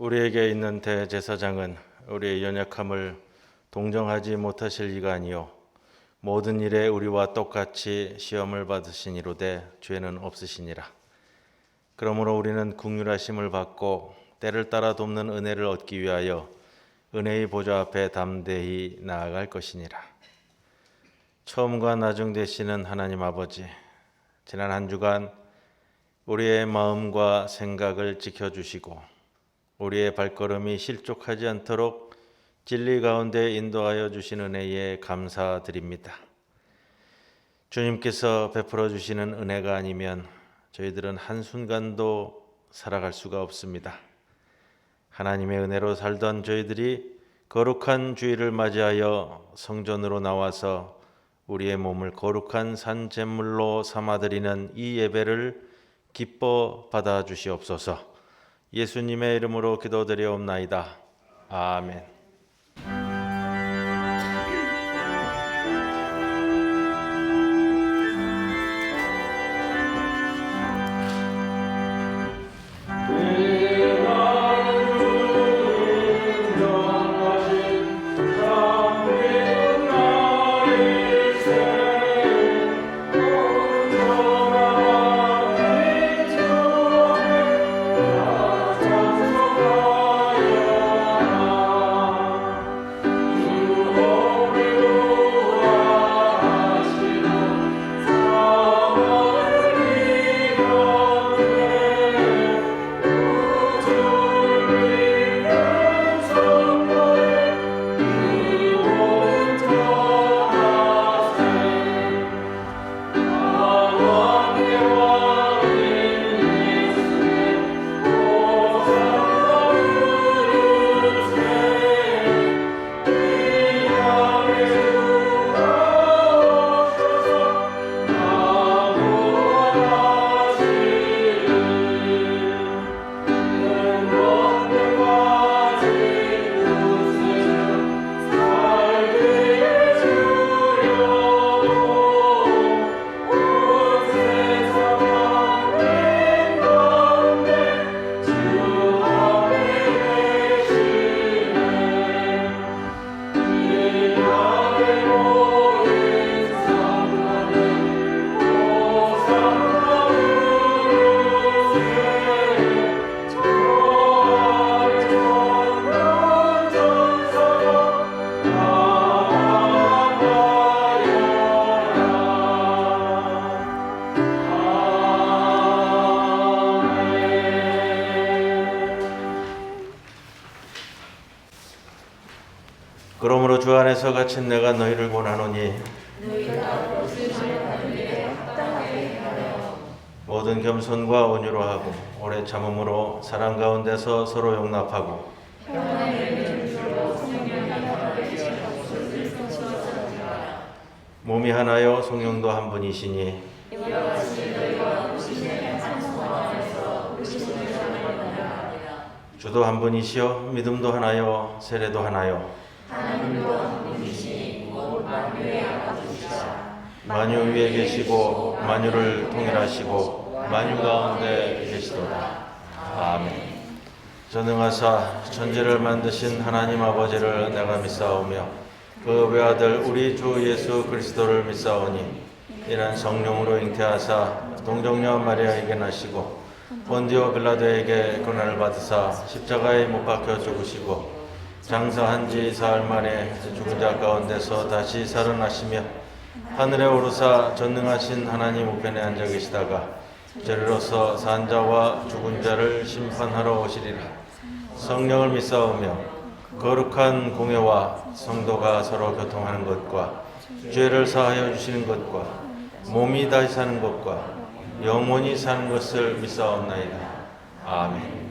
우리에게 있는 대제사장은 우리의 연약함을 동정하지 못하실 이가 아니요 모든 일에 우리와 똑같이 시험을 받으시니로되 죄는 없으시니라. 그러므로 우리는 긍휼하심을 받고 때를 따라 돕는 은혜를 얻기 위하여 은혜의 보좌 앞에 담대히 나아갈 것이니라. 처음과 나중 되시는 하나님 아버지, 지난 한 주간 우리의 마음과 생각을 지켜주시고 우리의 발걸음이 실족하지 않도록 진리 가운데 인도하여 주신 은혜에 감사드립니다. 주님께서 베풀어 주시는 은혜가 아니면 저희들은 한순간도 살아갈 수가 없습니다. 하나님의 은혜로 살던 저희들이 거룩한 주일을 맞이하여 성전으로 나와서 우리의 몸을 거룩한 산 제물로 삼아드리는 이 예배를 기뻐 받아 주시옵소서. 예수님의 이름으로 기도드리옵나이다. 아멘. 그러므로 주 안에서 갇힌 내가 너희를 권하노니 모든 겸손과 온유로 하고 오래 참음으로 사랑 가운데서 서로 용납하고 몸이 하나요 성령도 한 분이시니 주도 한 분이시요 믿음도 하나요 세례도 하나요 하나님도 한 분이시니 곧 만유의 아버지시라. 만유 위에 계시고 만유를 통일하시고 만유 가운데 계시도다. 아멘. 전능하사 천지를 만드신 하나님 아버지를 내가 믿사오며 그 외아들 우리 주 예수 그리스도를 믿사오니 이는 성령으로 잉태하사 동정녀 마리아에게 나시고 본디오 빌라도에게 고난을 받으사 십자가에 못 박혀 죽으시고 장사한 지 사흘 만에 죽은 자 가운데서 다시 살아나시며 하늘에 오르사 전능하신 하나님 우편에 앉아 계시다가 저리로서 산 자와 죽은 자를 심판하러 오시리라. 성령을 믿사오며 거룩한 공회와 성도가 서로 교통하는 것과 죄를 사하여 주시는 것과 몸이 다시 사는 것과 영원히 사는 것을 믿사옵나이다. 아멘.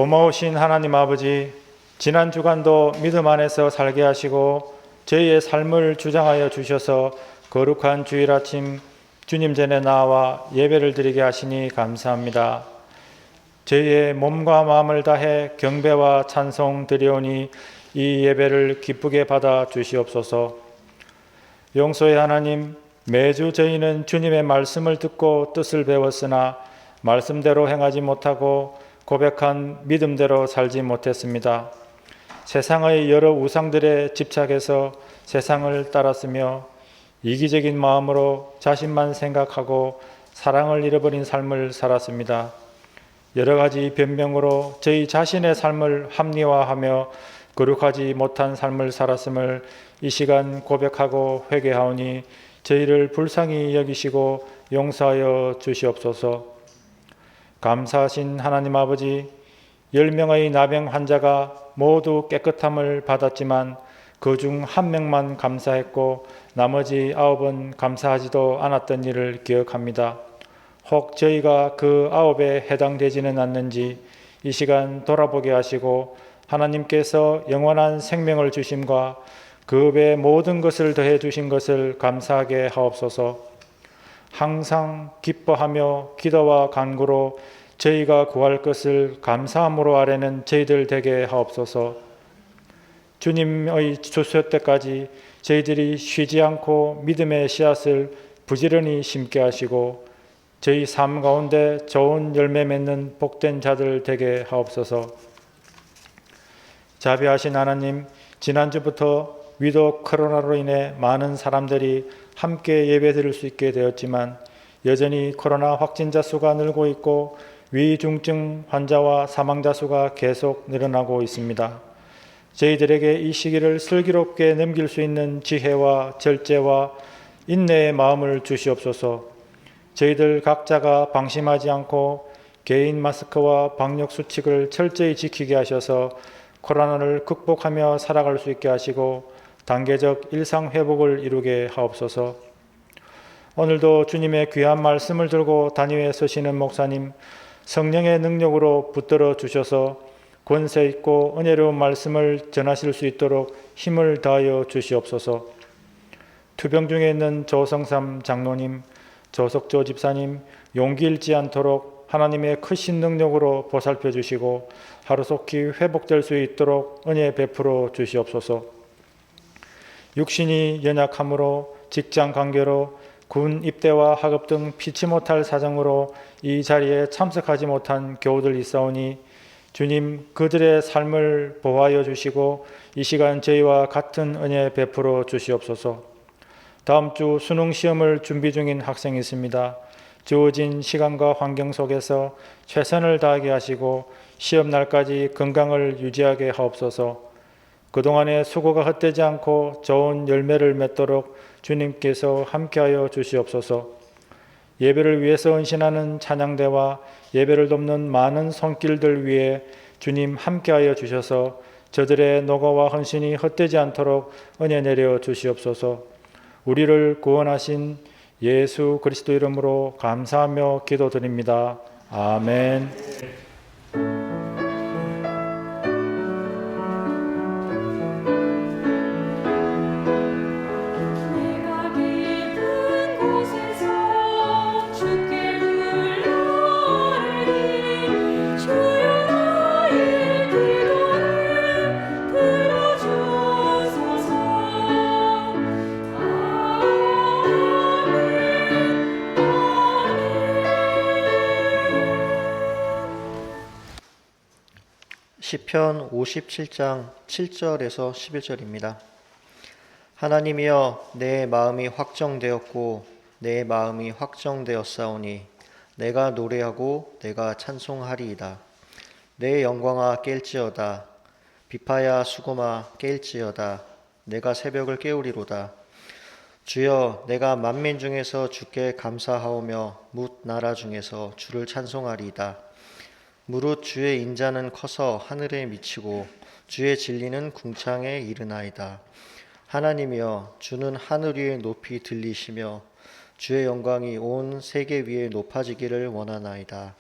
고마우신 하나님 아버지, 지난 주간도 믿음 안에서 살게 하시고 저희의 삶을 주장하여 주셔서 거룩한 주일 아침 주님 전에 나와 예배를 드리게 하시니 감사합니다. 저희의 몸과 마음을 다해 경배와 찬송 드리오니 이 예배를 기쁘게 받아 주시옵소서. 용서의 하나님, 매주 저희는 주님의 말씀을 듣고 뜻을 배웠으나 말씀대로 행하지 못하고 고백한 믿음대로 살지 못했습니다. 세상의 여러 우상들에 집착해서 세상을 따랐으며 이기적인 마음으로 자신만 생각하고 사랑을 잃어버린 삶을 살았습니다. 여러 가지 변명으로 저희 자신의 삶을 합리화하며 거룩하지 못한 삶을 살았음을 이 시간 고백하고 회개하오니 저희를 불쌍히 여기시고 용서하여 주시옵소서. 감사하신 하나님 아버지, 10명의 나병 환자가 모두 깨끗함을 받았지만 그 중 1명만 감사했고 나머지 9은 감사하지도 않았던 일을 기억합니다. 혹 저희가 그 9에 해당되지는 않는지 이 시간 돌아보게 하시고 하나님께서 영원한 생명을 주심과 그 외 모든 것을 더해 주신 것을 감사하게 하옵소서. 항상 기뻐하며 기도와 간구로 저희가 구할 것을 감사함으로 아뢰는 저희들 되게 하옵소서. 주님의 주소 때까지 저희들이 쉬지 않고 믿음의 씨앗을 부지런히 심게 하시고 저희 삶 가운데 좋은 열매 맺는 복된 자들 되게 하옵소서. 자비하신 하나님, 지난주부터 위독 코로나로 인해 많은 사람들이 함께 예배드릴 수 있게 되었지만 여전히 코로나 확진자 수가 늘고 있고 위중증 환자와 사망자 수가 계속 늘어나고 있습니다. 저희들에게 이 시기를 슬기롭게 넘길 수 있는 지혜와 절제와 인내의 마음을 주시옵소서. 저희들 각자가 방심하지 않고 개인 마스크와 방역 수칙을 철저히 지키게 하셔서 코로나를 극복하며 살아갈 수 있게 하시고 단계적 일상 회복을 이루게 하옵소서. 오늘도 주님의 귀한 말씀을 들고 단위에 서시는 목사님, 성령의 능력으로 붙들어 주셔서 권세 있고 은혜로운 말씀을 전하실 수 있도록 힘을 다하여 주시옵소서. 투병 중에 있는 조성삼 장로님, 조석조 집사님, 용기 잃지 않도록 하나님의 크신 능력으로 보살펴 주시고 하루속히 회복될 수 있도록 은혜 베풀어 주시옵소서. 육신이 연약함으로 직장 관계로 군 입대와 학업 등 피치 못할 사정으로 이 자리에 참석하지 못한 교우들 있사오니 주님, 그들의 삶을 보호하여 주시고 이 시간 저희와 같은 은혜 베풀어 주시옵소서. 다음 주 수능 시험을 준비 중인 학생이 있습니다. 주어진 시간과 환경 속에서 최선을 다하게 하시고 시험 날까지 건강을 유지하게 하옵소서. 그동안의 수고가 헛되지 않고 좋은 열매를 맺도록 주님께서 함께하여 주시옵소서. 예배를 위해서 헌신하는 찬양대와 예배를 돕는 많은 손길들 위해 주님 함께하여 주셔서 저들의 노고와 헌신이 헛되지 않도록 은혜 내려 주시옵소서. 우리를 구원하신 예수 그리스도 이름으로 감사하며 기도드립니다. 아멘. 시편 57장 7절에서 11절입니다. 하나님이여, 내 마음이 확정되었고 내 마음이 확정되었사오니 내가 노래하고 내가 찬송하리이다. 내 영광아 깰지어다. 비파야 수고마 깰지어다. 내가 새벽을 깨우리로다. 주여, 내가 만민 중에서 주께 감사하오며 뭇 나라 중에서 주를 찬송하리이다. 무릇 주의 인자는 커서 하늘에 미치고 주의 진리는 궁창에 이르나이다. 하나님이여, 주는 하늘 위에 높이 들리시며 주의 영광이 온 세계 위에 높아지기를 원하나이다.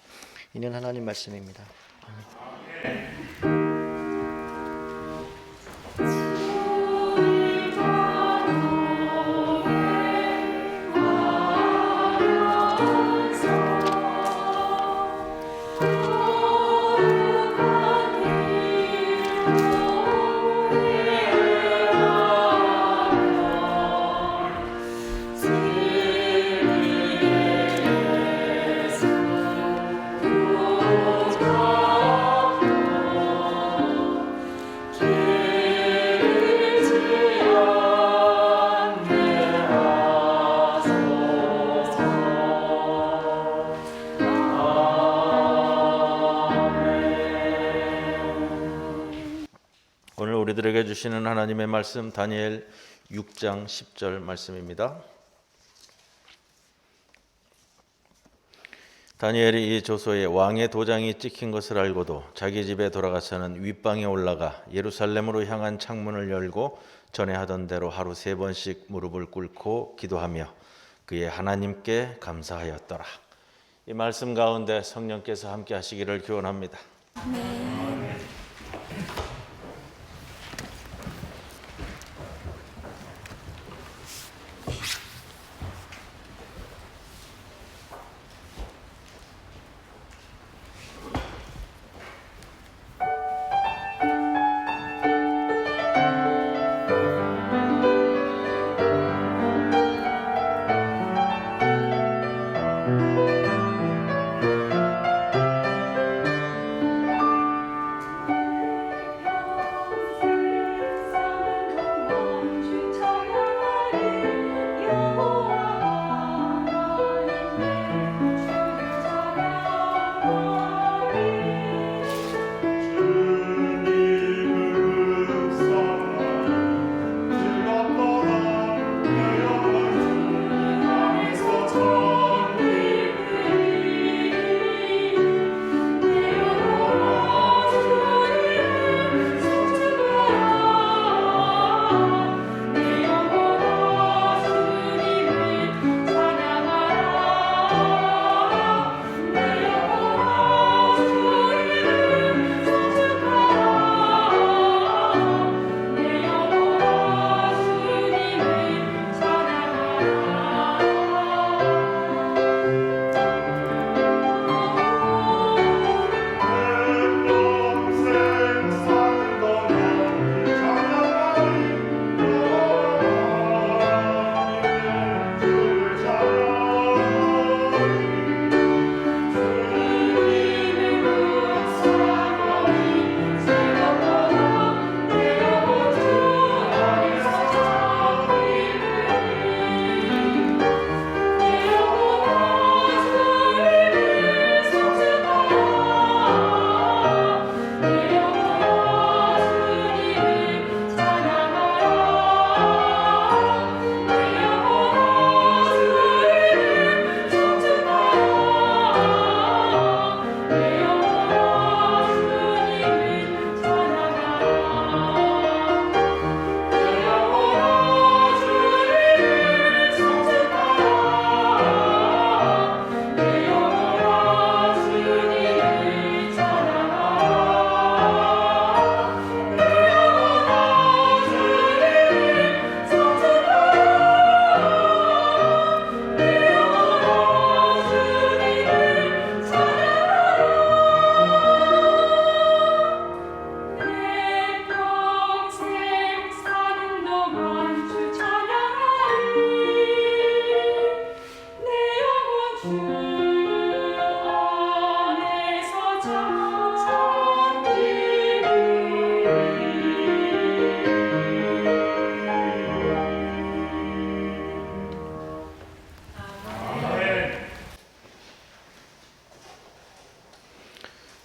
이는 하나님 말씀입니다. 아멘. 오늘 우리들에게 주시는 하나님의 말씀 다니엘 6장 10절 말씀입니다. 다니엘이 이 조서에 왕의 도장이 찍힌 것을 알고도 자기 집에 돌아가서는 윗방에 올라가 예루살렘으로 향한 창문을 열고 전에 하던 대로 하루 3번씩 무릎을 꿇고 기도하며 그의 하나님께 감사하였더라. 이 말씀 가운데 성령께서 함께 하시기를 기원합니다.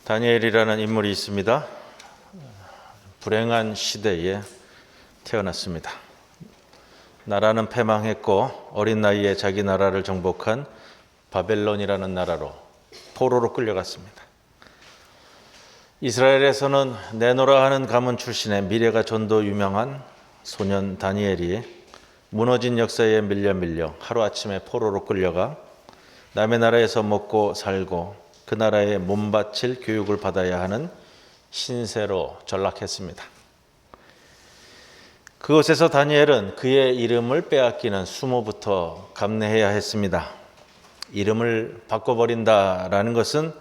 다니엘이라는 인물이 있습니다. 불행한 시대에 태어났습니다. 나라는 패망했고 어린 나이에 자기 나라를 정복한 바벨론이라는 나라로 포로로 끌려갔습니다. 이스라엘에서는 네노라 하는 가문 출신의 미래가 전도 유명한 소년 다니엘이 무너진 역사에 밀려 하루아침에 포로로 끌려가 남의 나라에서 먹고 살고 그 나라에 몸바칠 교육을 받아야 하는 신세로 전락했습니다. 그곳에서 다니엘은 그의 이름을 빼앗기는 수모부터 감내해야 했습니다. 이름을 바꿔버린다라는 것은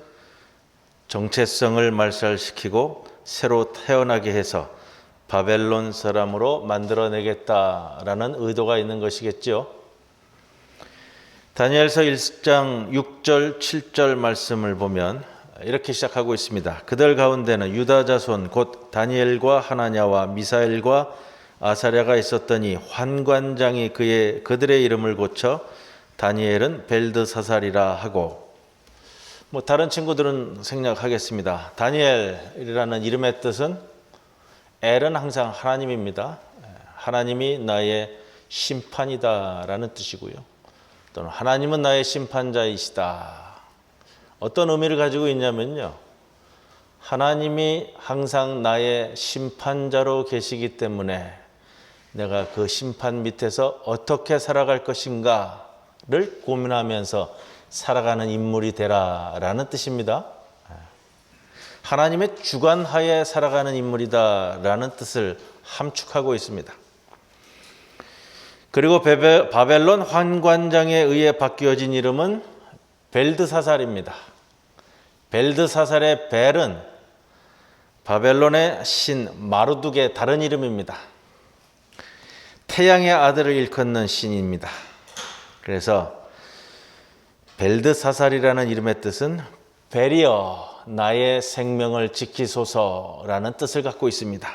정체성을 말살시키고 새로 태어나게 해서 바벨론 사람으로 만들어내겠다라는 의도가 있는 것이겠지요. 다니엘서 1장 6절 7절 말씀을 보면 이렇게 시작하고 있습니다. 그들 가운데는 유다 자손 곧 다니엘과 하나냐와 미사엘과 아사랴가 있었더니 환관장이 그들의 이름을 고쳐 다니엘은 벨드사살이라 하고, 다른 친구들은 생략하겠습니다. 다니엘이라는 이름의 뜻은 엘은 항상 하나님입니다. 하나님이 나의 심판이다라는 뜻이고요. 또는 하나님은 나의 심판자이시다. 어떤 의미를 가지고 있냐면요. 하나님이 항상 나의 심판자로 계시기 때문에 내가 그 심판 밑에서 어떻게 살아갈 것인가를 고민하면서 살아가는 인물이 되라라는 뜻입니다. 하나님의 주관하에 살아가는 인물이다라는 뜻을 함축하고 있습니다. 그리고 바벨론 환관장에 의해 바뀌어진 이름은 벨드사살입니다. 벨드사살의 벨은 바벨론의 신 마르둑의 다른 이름입니다. 태양의 아들을 일컫는 신입니다. 그래서 벨드사살이라는 이름의 뜻은 벨이여 나의 생명을 지키소서라는 뜻을 갖고 있습니다.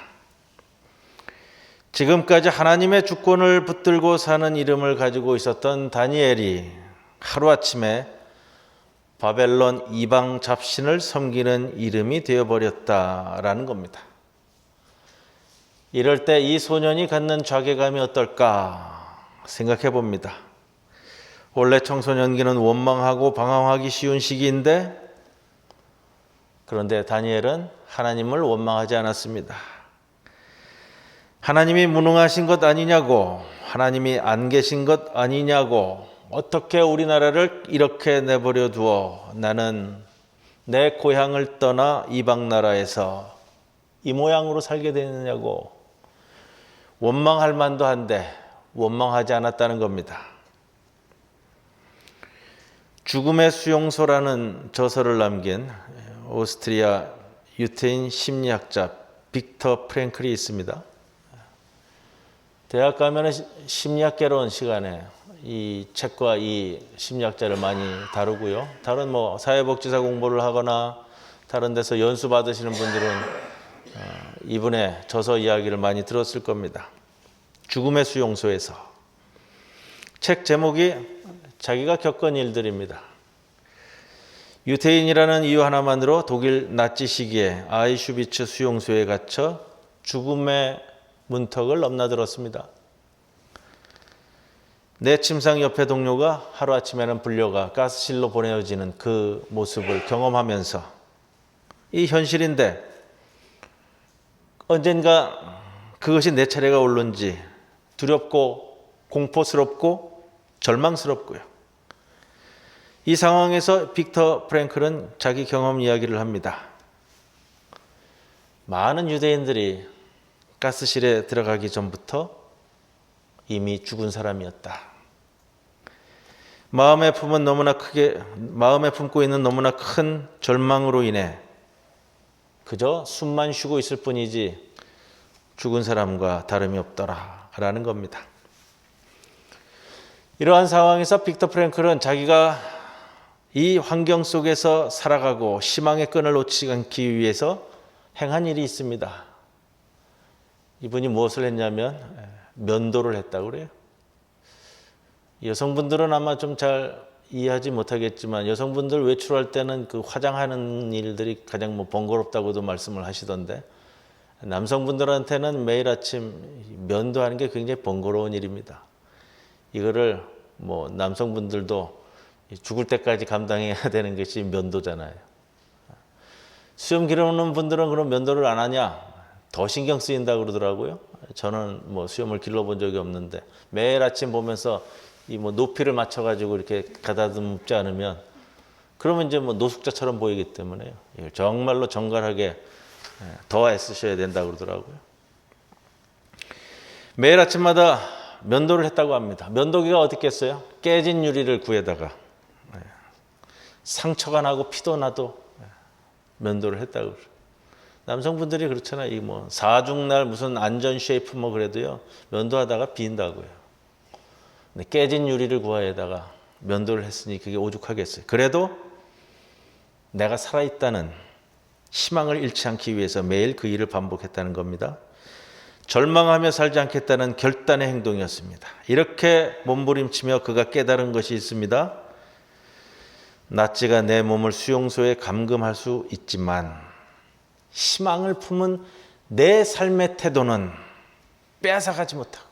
지금까지 하나님의 주권을 붙들고 사는 이름을 가지고 있었던 다니엘이 하루아침에 바벨론 이방 잡신을 섬기는 이름이 되어버렸다라는 겁니다. 이럴 때 이 소년이 갖는 좌괴감이 어떨까 생각해 봅니다. 원래 청소년기는 원망하고 방황하기 쉬운 시기인데, 그런데 다니엘은 하나님을 원망하지 않았습니다. 하나님이 무능하신 것 아니냐고, 하나님이 안 계신 것 아니냐고, 어떻게 우리나라를 이렇게 내버려 두어 나는 내 고향을 떠나 이방 나라에서 이 모양으로 살게 되느냐고 원망할 만도 한데 원망하지 않았다는 겁니다. 죽음의 수용소라는 저서를 남긴 오스트리아 유태인 심리학자 빅터 프랭클이 있습니다. 대학 가면 심리학개론 시간에 이 책과 이 심리학자를 많이 다루고요. 다른 사회복지사 공부를 하거나 다른 데서 연수 받으시는 분들은 이분의 저서 이야기를 많이 들었을 겁니다. 죽음의 수용소에서. 책 제목이 자기가 겪은 일들입니다. 유태인이라는 이유 하나만으로 독일 나치 시기에 아이슈비츠 수용소에 갇혀 죽음의 문턱을 넘나들었습니다. 내 침상 옆에 동료가 하루아침에는 불려가 가스실로 보내어지는 그 모습을 경험하면서 이 현실인데 언젠가 그것이 내 차례가 올는지 두렵고 공포스럽고 절망스럽고요. 이 상황에서 빅터 프랭클은 자기 경험 이야기를 합니다. 많은 유대인들이 가스실에 들어가기 전부터 이미 죽은 사람이었다. 마음에 품고 있는 너무나 큰 절망으로 인해 그저 숨만 쉬고 있을 뿐이지 죽은 사람과 다름이 없더라라는 겁니다. 이러한 상황에서 빅터 프랭클은 자기가 이 환경 속에서 살아가고 희망의 끈을 놓치지 않기 위해서 행한 일이 있습니다. 이분이 무엇을 했냐면 면도를 했다고 그래요. 여성분들은 아마 좀 잘 이해하지 못하겠지만 여성분들 외출할 때는 그 화장하는 일들이 가장 번거롭다고도 말씀을 하시던데, 남성분들한테는 매일 아침 면도하는 게 굉장히 번거로운 일입니다. 이거를 남성분들도 죽을 때까지 감당해야 되는 것이 면도잖아요. 수염 기르는 분들은 그럼 면도를 안 하냐? 더 신경 쓰인다고 그러더라고요. 저는 수염을 길러본 적이 없는데 매일 아침 보면서 이 높이를 맞춰가지고 이렇게 가다듬지 않으면 그러면 이제 노숙자처럼 보이기 때문에요. 이걸 정말로 정갈하게 더 애쓰셔야 된다고 그러더라고요. 매일 아침마다 면도를 했다고 합니다. 면도기가 어떻겠어요? 깨진 유리를 구해다가 상처가 나고 피도 나도 면도를 했다고 그래요. 남성분들이 그렇잖아요. 이 뭐 사중날 무슨 안전 쉐이프 뭐 그래도요, 면도하다가 빈다고요. 근데 깨진 유리를 구하에다가 면도를 했으니 그게 오죽하겠어요. 그래도 내가 살아있다는 희망을 잃지 않기 위해서 매일 그 일을 반복했다는 겁니다. 절망하며 살지 않겠다는 결단의 행동이었습니다. 이렇게 몸부림치며 그가 깨달은 것이 있습니다. 낫지가 내 몸을 수용소에 감금할 수 있지만 희망을 품은 내 삶의 태도는 빼앗아가지 못하고,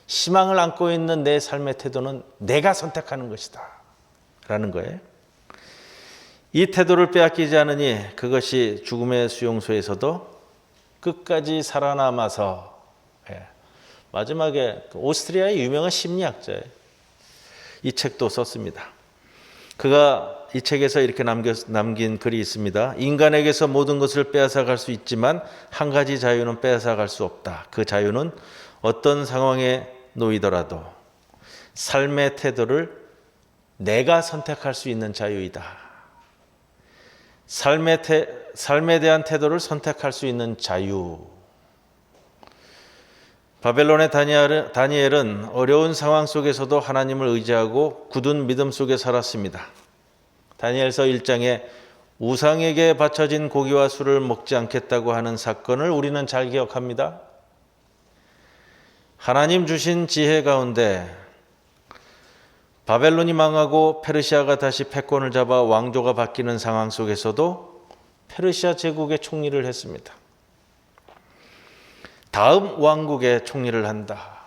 희망을 안고 있는 내 삶의 태도는 내가 선택하는 것이다 라는 거예요. 이 태도를 빼앗기지 않으니 그것이 죽음의 수용소에서도 끝까지 살아남아서, 마지막에 오스트리아의 유명한 심리학자예요. 이 책도 썼습니다. 그가 이 책에서 이렇게 남긴 글이 있습니다. 인간에게서 모든 것을 빼앗아갈 수 있지만 한 가지 자유는 빼앗아갈 수 없다. 그 자유는 어떤 상황에 놓이더라도 삶의 태도를 내가 선택할 수 있는 자유이다. 삶에 대한 태도를 선택할 수 있는 자유. 바벨론의 다니엘은 어려운 상황 속에서도 하나님을 의지하고 굳은 믿음 속에 살았습니다. 다니엘서 1장에 우상에게 바쳐진 고기와 술을 먹지 않겠다고 하는 사건을 우리는 잘 기억합니다. 하나님 주신 지혜 가운데 바벨론이 망하고 페르시아가 다시 패권을 잡아 왕조가 바뀌는 상황 속에서도 페르시아 제국의 총리를 했습니다. 다음 왕국의 총리를 한다.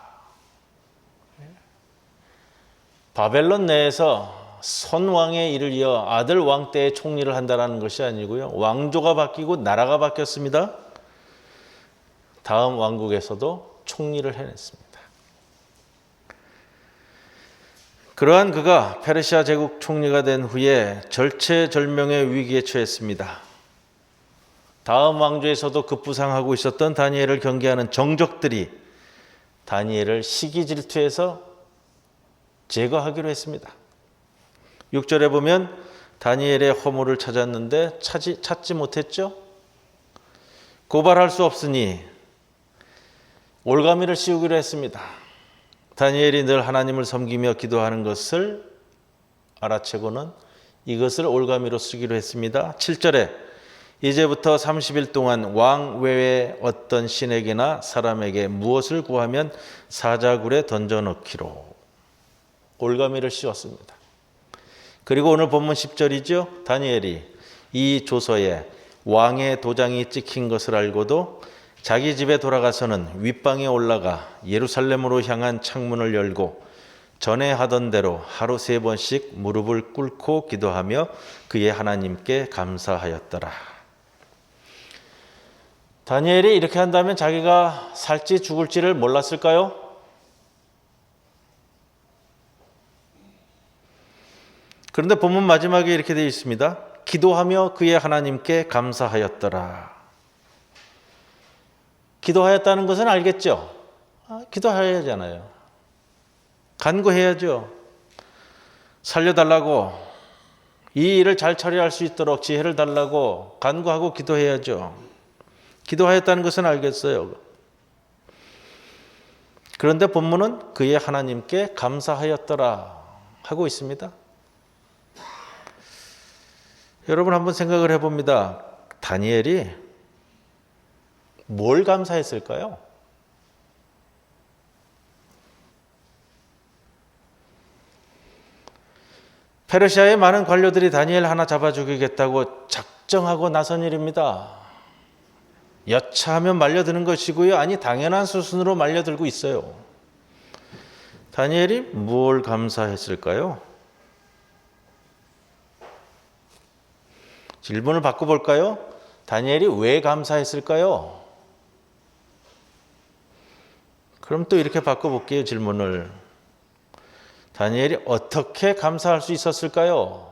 바벨론 내에서 선왕의 일을 이어 아들 왕 때의 총리를 한다는 것이 아니고요. 왕조가 바뀌고 나라가 바뀌었습니다. 다음 왕국에서도 총리를 해냈습니다. 그러한 그가 페르시아 제국 총리가 된 후에 절체절명의 위기에 처했습니다. 다음 왕조에서도 급부상하고 있었던 다니엘을 경계하는 정적들이 다니엘을 시기 질투해서 제거하기로 했습니다. 6절에 보면 다니엘의 허물을 찾았는데 찾지 못했죠. 고발할 수 없으니 올가미를 씌우기로 했습니다. 다니엘이 늘 하나님을 섬기며 기도하는 것을 알아채고는 이것을 올가미로 쓰기로 했습니다. 7절에 이제부터 30일 동안 왕 외에 어떤 신에게나 사람에게 무엇을 구하면 사자굴에 던져넣기로 올가미를 씌웠습니다. 그리고 오늘 본문 10절이죠. 다니엘이 이 조서에 왕의 도장이 찍힌 것을 알고도 자기 집에 돌아가서는 윗방에 올라가 예루살렘으로 향한 창문을 열고 전에 하던 대로 하루 3번씩 무릎을 꿇고 기도하며 그의 하나님께 감사하였더라. 다니엘이 이렇게 한다면 자기가 살지 죽을지를 몰랐을까요? 그런데 본문 마지막에 이렇게 되어 있습니다. 기도하며 그의 하나님께 감사하였더라. 기도하였다는 것은 알겠죠? 기도해야 하잖아요. 간구해야죠. 살려달라고, 이 일을 잘 처리할 수 있도록 지혜를 달라고 간구하고 기도해야죠. 기도하였다는 것은 알겠어요. 그런데 본문은 그의 하나님께 감사하였더라 하고 있습니다. 여러분 한번 생각을 해봅니다. 다니엘이 뭘 감사했을까요? 페르시아의 많은 관료들이 다니엘 하나 잡아 죽이겠다고 작정하고 나선 일입니다. 여차하면 말려드는 것이고요. 아니 당연한 수순으로 말려들고 있어요. 다니엘이 뭘 감사했을까요? 질문을 바꿔볼까요? 다니엘이 왜 감사했을까요? 그럼 또 이렇게 바꿔볼게요. 질문을. 다니엘이 어떻게 감사할 수 있었을까요?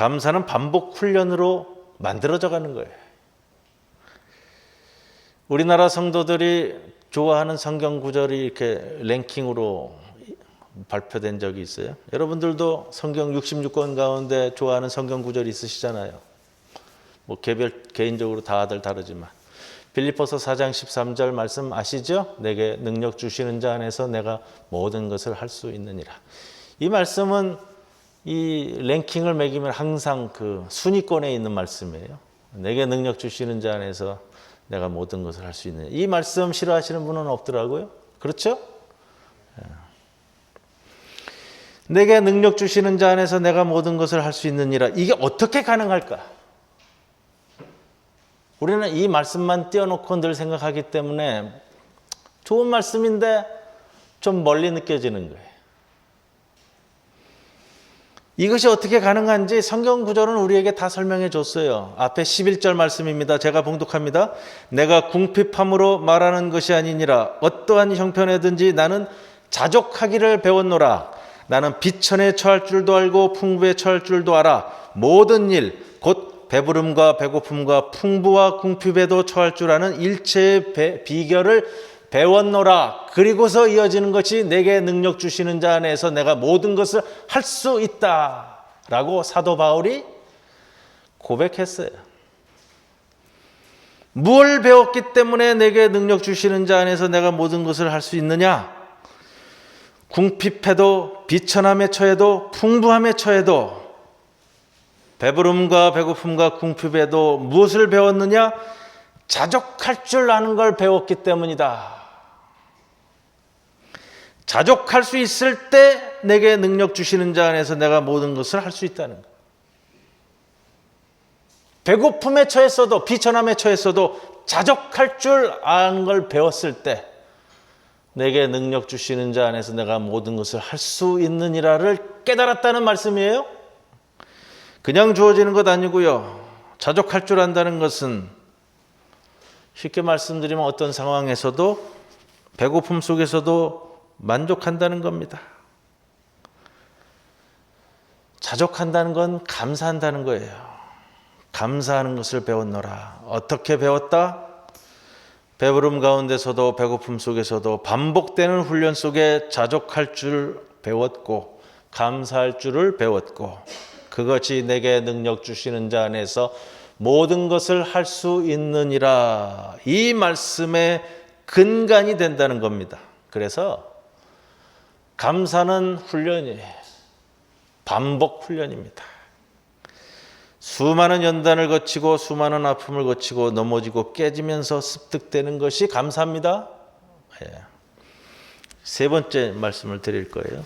감사는 반복 훈련으로 만들어져 가는 거예요. 우리나라 성도들이 좋아하는 성경 구절이 이렇게 랭킹으로 발표된 적이 있어요. 여러분들도 성경 66권 가운데 좋아하는 성경 구절이 있으시잖아요. 뭐 개인적으로 다들 다르지만 빌립보서 4장 13절 말씀 아시죠? 내게 능력 주시는 자 안에서 내가 모든 것을 할 수 있느니라. 이 말씀은 이 랭킹을 매기면 항상 그 순위권에 있는 말씀이에요. 내게 능력 주시는 자 안에서 내가 모든 것을 할 수 있느냐. 이 말씀 싫어하시는 분은 없더라고요. 그렇죠? 내게 능력 주시는 자 안에서 내가 모든 것을 할 수 있느니라. 이게 어떻게 가능할까? 우리는 이 말씀만 띄워놓고 늘 생각하기 때문에 좋은 말씀인데 좀 멀리 느껴지는 거예요. 이것이 어떻게 가능한지 성경 구절은 우리에게 다 설명해 줬어요. 앞에 11절 말씀입니다. 제가 봉독합니다. 내가 궁핍함으로 말하는 것이 아니니라. 어떠한 형편에든지 나는 자족하기를 배웠노라. 나는 비천에 처할 줄도 알고 풍부에 처할 줄도 알아. 모든 일, 곧 배부름과 배고픔과 풍부와 궁핍에도 처할 줄 아는 일체의 비결을 배웠노라. 그리고서 이어지는 것이 내게 능력 주시는 자 안에서 내가 모든 것을 할 수 있다 라고 사도 바울이 고백했어요. 뭘 배웠기 때문에 내게 능력 주시는 자 안에서 내가 모든 것을 할 수 있느냐? 궁핍해도 비천함에 처해도 풍부함에 처해도 배부름과 배고픔과 궁핍에도 무엇을 배웠느냐? 자족할 줄 아는 걸 배웠기 때문이다. 자족할 수 있을 때 내게 능력 주시는 자 안에서 내가 모든 것을 할 수 있다는 것. 배고픔에 처했어도 비천함에 처했어도 자족할 줄 아는 걸 배웠을 때 내게 능력 주시는 자 안에서 내가 모든 것을 할 수 있느니라를 깨달았다는 말씀이에요. 그냥 주어지는 것 아니고요. 자족할 줄 안다는 것은 쉽게 말씀드리면 어떤 상황에서도 배고픔 속에서도 만족한다는 겁니다. 자족한다는 건 감사한다는 거예요. 감사하는 것을 배웠노라. 어떻게 배웠다? 배부름 가운데서도 배고픔 속에서도 반복되는 훈련 속에 자족할 줄 배웠고 감사할 줄을 배웠고 그것이 내게 능력 주시는 자 안에서 모든 것을 할 수 있느니라. 이 말씀의 근간이 된다는 겁니다. 그래서 감사는 훈련이에요. 반복 훈련입니다. 수많은 연단을 거치고 수많은 아픔을 거치고 넘어지고 깨지면서 습득되는 것이 감사입니다. 세 번째 말씀을 드릴 거예요.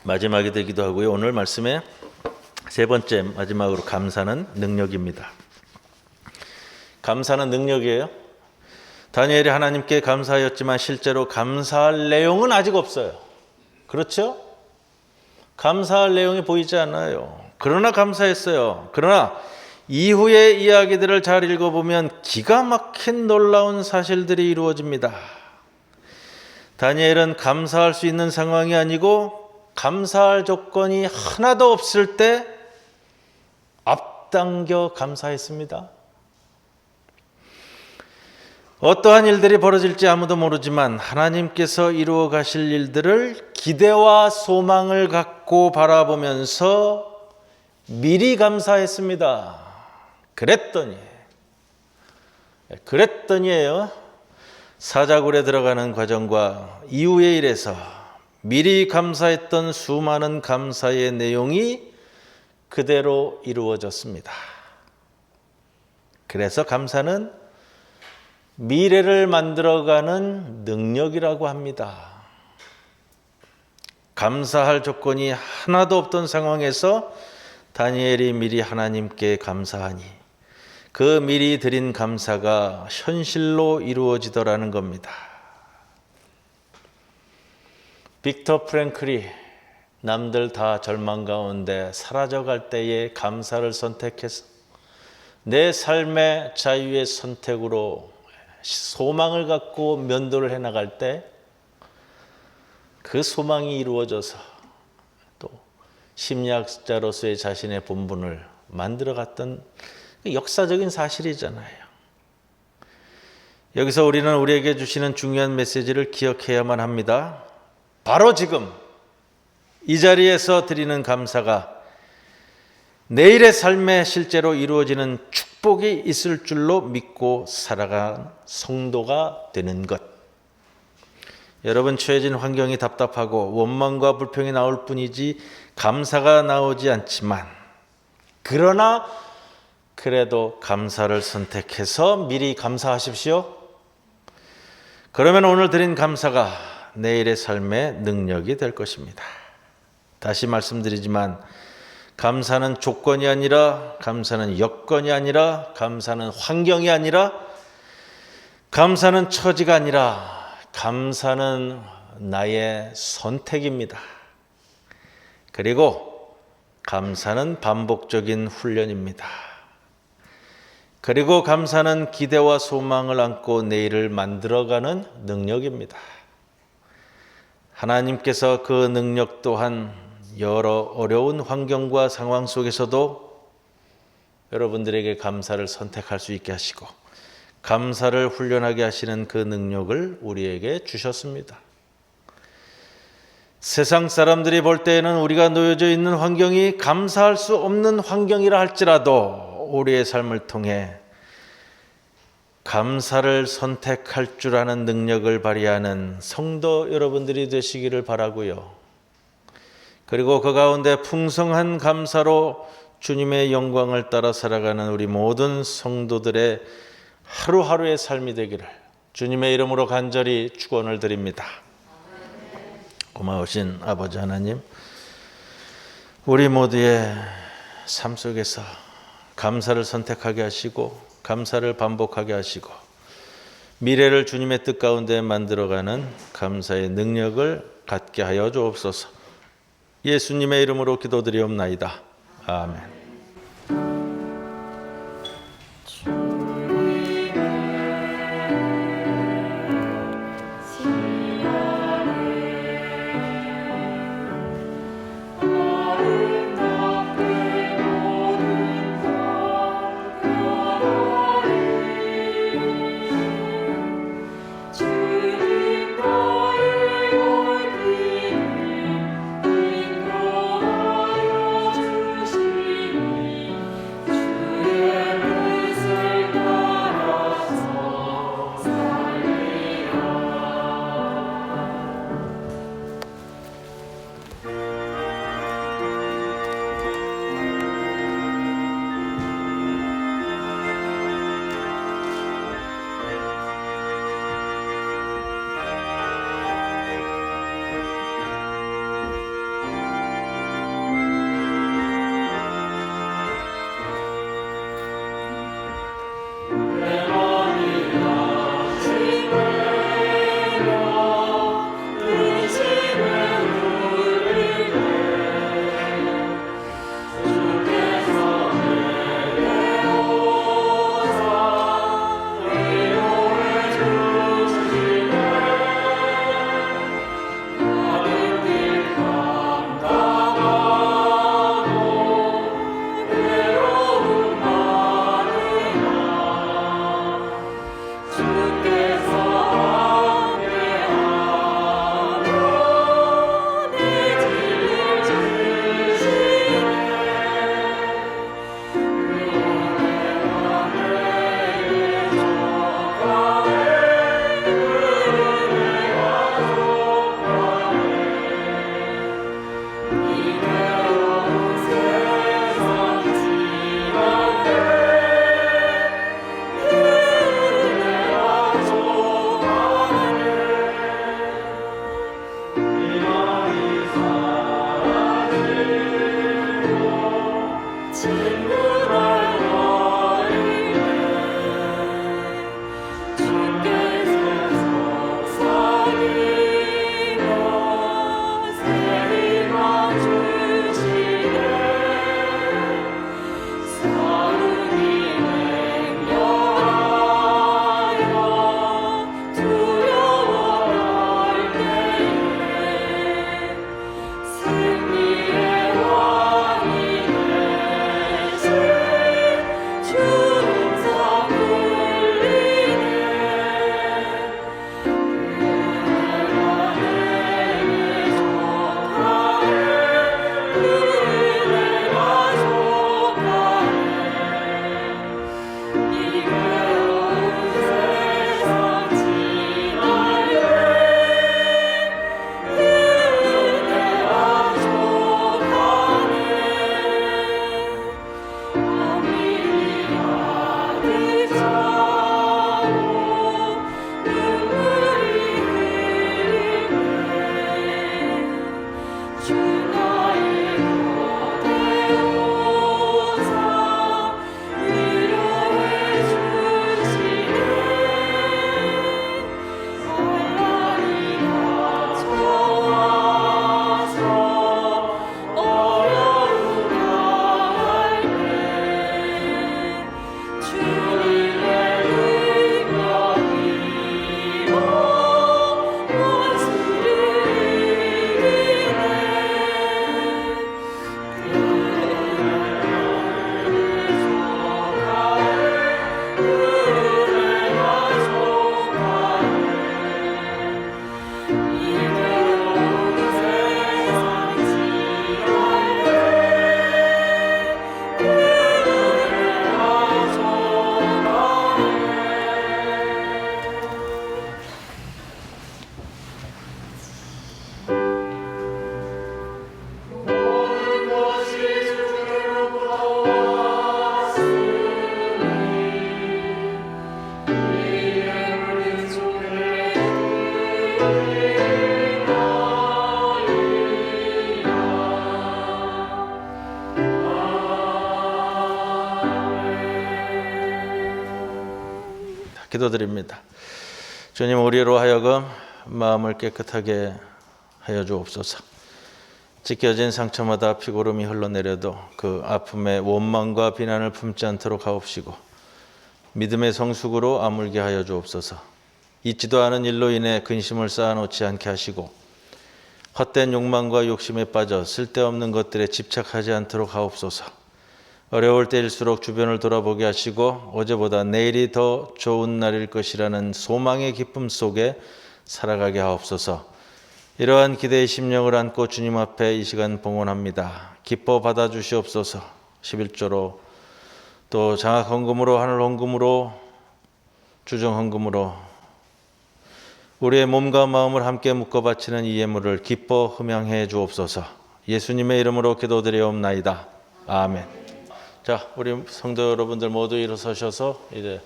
마지막이 되기도 하고요. 오늘 말씀의 세 번째 마지막으로 감사는 능력입니다. 감사는 능력이에요. 다니엘이 하나님께 감사하였지만 실제로 감사할 내용은 아직 없어요. 그렇죠? 감사할 내용이 보이지 않아요. 그러나 감사했어요. 그러나 이후의 이야기들을 잘 읽어보면 기가 막힌 놀라운 사실들이 이루어집니다. 다니엘은 감사할 수 있는 상황이 아니고 감사할 조건이 하나도 없을 때 앞당겨 감사했습니다. 어떠한 일들이 벌어질지 아무도 모르지만 하나님께서 이루어 가실 일들을 기대와 소망을 갖고 바라보면서 미리 그랬더니예요. 사자굴에 들어가는 과정과 이후의 일에서 미리 감사했던 수많은 감사의 내용이 그대로 이루어졌습니다. 그래서 감사는 미래를 만들어가는 능력이라고 합니다. 감사할 조건이 하나도 없던 상황에서 다니엘이 미리 하나님께 감사하니 그 미리 드린 감사가 현실로 이루어지더라는 겁니다. 빅터 프랭클이 남들 다 절망 가운데 사라져갈 때에 감사를 선택해서 내 삶의 자유의 선택으로 소망을 갖고 면도를 해나갈 때 그 소망이 이루어져서 또 심리학자로서의 자신의 본분을 만들어갔던 역사적인 사실이잖아요. 여기서 우리는 우리에게 주시는 중요한 메시지를 기억해야만 합니다. 바로 지금 이 자리에서 드리는 감사가 내일의 삶에 실제로 이루어지는 축복이 있을 줄로 믿고 살아간 성도가 되는 것. 여러분, 처해진 환경이 답답하고 원망과 불평이 나올 뿐이지 감사가 나오지 않지만, 그러나 그래도 감사를 선택해서 미리 감사하십시오. 그러면 오늘 드린 감사가 내일의 삶의 능력이 될 것입니다. 다시 말씀드리지만 감사는 조건이 아니라, 감사는 여건이 아니라, 감사는 환경이 아니라, 감사는 처지가 아니라, 감사는 나의 선택입니다. 그리고 감사는 반복적인 훈련입니다. 그리고 감사는 기대와 소망을 안고 내일을 만들어가는 능력입니다. 하나님께서 그 능력 또한 여러 어려운 환경과 상황 속에서도 여러분들에게 감사를 선택할 수 있게 하시고 감사를 훈련하게 하시는 그 능력을 우리에게 주셨습니다. 세상 사람들이 볼 때에는 우리가 놓여져 있는 환경이 감사할 수 없는 환경이라 할지라도 우리의 삶을 통해 감사를 선택할 줄 아는 능력을 발휘하는 성도 여러분들이 되시기를 바라고요. 그리고 그 가운데 풍성한 감사로 주님의 영광을 따라 살아가는 우리 모든 성도들의 하루하루의 삶이 되기를 주님의 이름으로 간절히 축원을 드립니다. 고마우신 아버지 하나님, 우리 모두의 삶 속에서 감사를 선택하게 하시고 감사를 반복하게 하시고 미래를 주님의 뜻 가운데 만들어가는 감사의 능력을 갖게 하여 주옵소서. 예수님의 이름으로 기도드리옵나이다. 아멘. 주님 기도드립니다. 주님, 우리로 하여금 마음을 깨끗하게 하여 주옵소서. 찢겨진 상처마다 피고름이 흘러내려도 그 아픔에 원망과 비난을 품지 않도록 하옵시고 믿음의 성숙으로 아물게 하여 주옵소서. 잊지도 않은 일로 인해 근심을 쌓아놓지 않게 하시고 헛된 욕망과 욕심에 빠져 쓸데없는 것들에 집착하지 않도록 하옵소서. 어려울 때일수록 주변을 돌아보게 하시고 어제보다 내일이 더 좋은 날일 것이라는 소망의 기쁨 속에 살아가게 하옵소서. 이러한 기대의 심령을 안고 주님 앞에 이 시간 봉헌합니다. 기뻐 받아주시옵소서. 11조로 또 장학헌금으로 하늘헌금으로 주정헌금으로 우리의 몸과 마음을 함께 묶어 바치는 이 예물을 기뻐 흠양해 주옵소서. 예수님의 이름으로 기도드리옵나이다. 아멘. 자, 우리 성도 여러분들 모두 일어서셔서 이제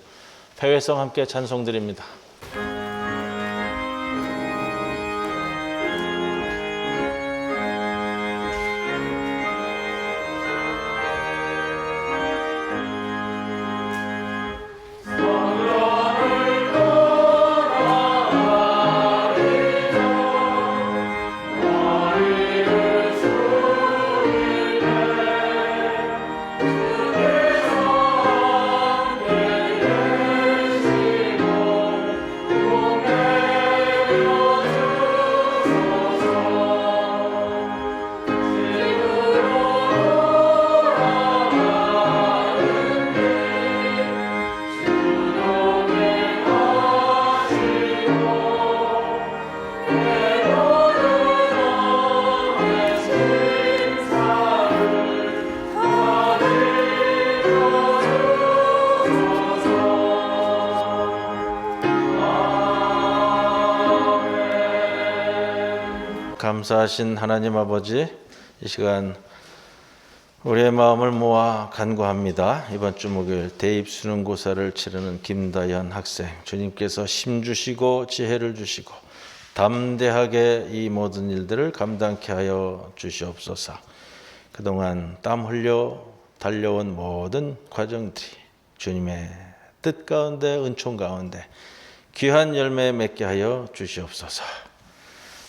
패회성 함께 찬송드립니다. 감사하신 하나님 아버지, 이 시간 우리의 마음을 모아 간구합니다. 이번 주 목요일 대입 수능고사를 치르는 김다현 학생, 주님께서 힘 주시고 지혜를 주시고 담대하게 이 모든 일들을 감당케 하여 주시옵소서. 그동안 땀 흘려 달려온 모든 과정들이 주님의 뜻 가운데 은총 가운데 귀한 열매 맺게 하여 주시옵소서.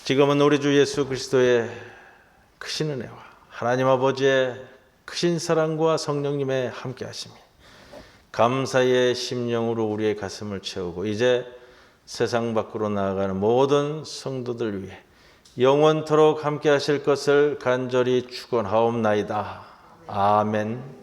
지금은 우리 주 예수 그리스도의 크신 은혜와 하나님 아버지의 크신 사랑과 성령님의 함께 하심이 감사의 심령으로 우리의 가슴을 채우고 이제 세상 밖으로 나아가는 모든 성도들 위해 영원토록 함께 하실 것을 간절히 축원하옵나이다. 아멘.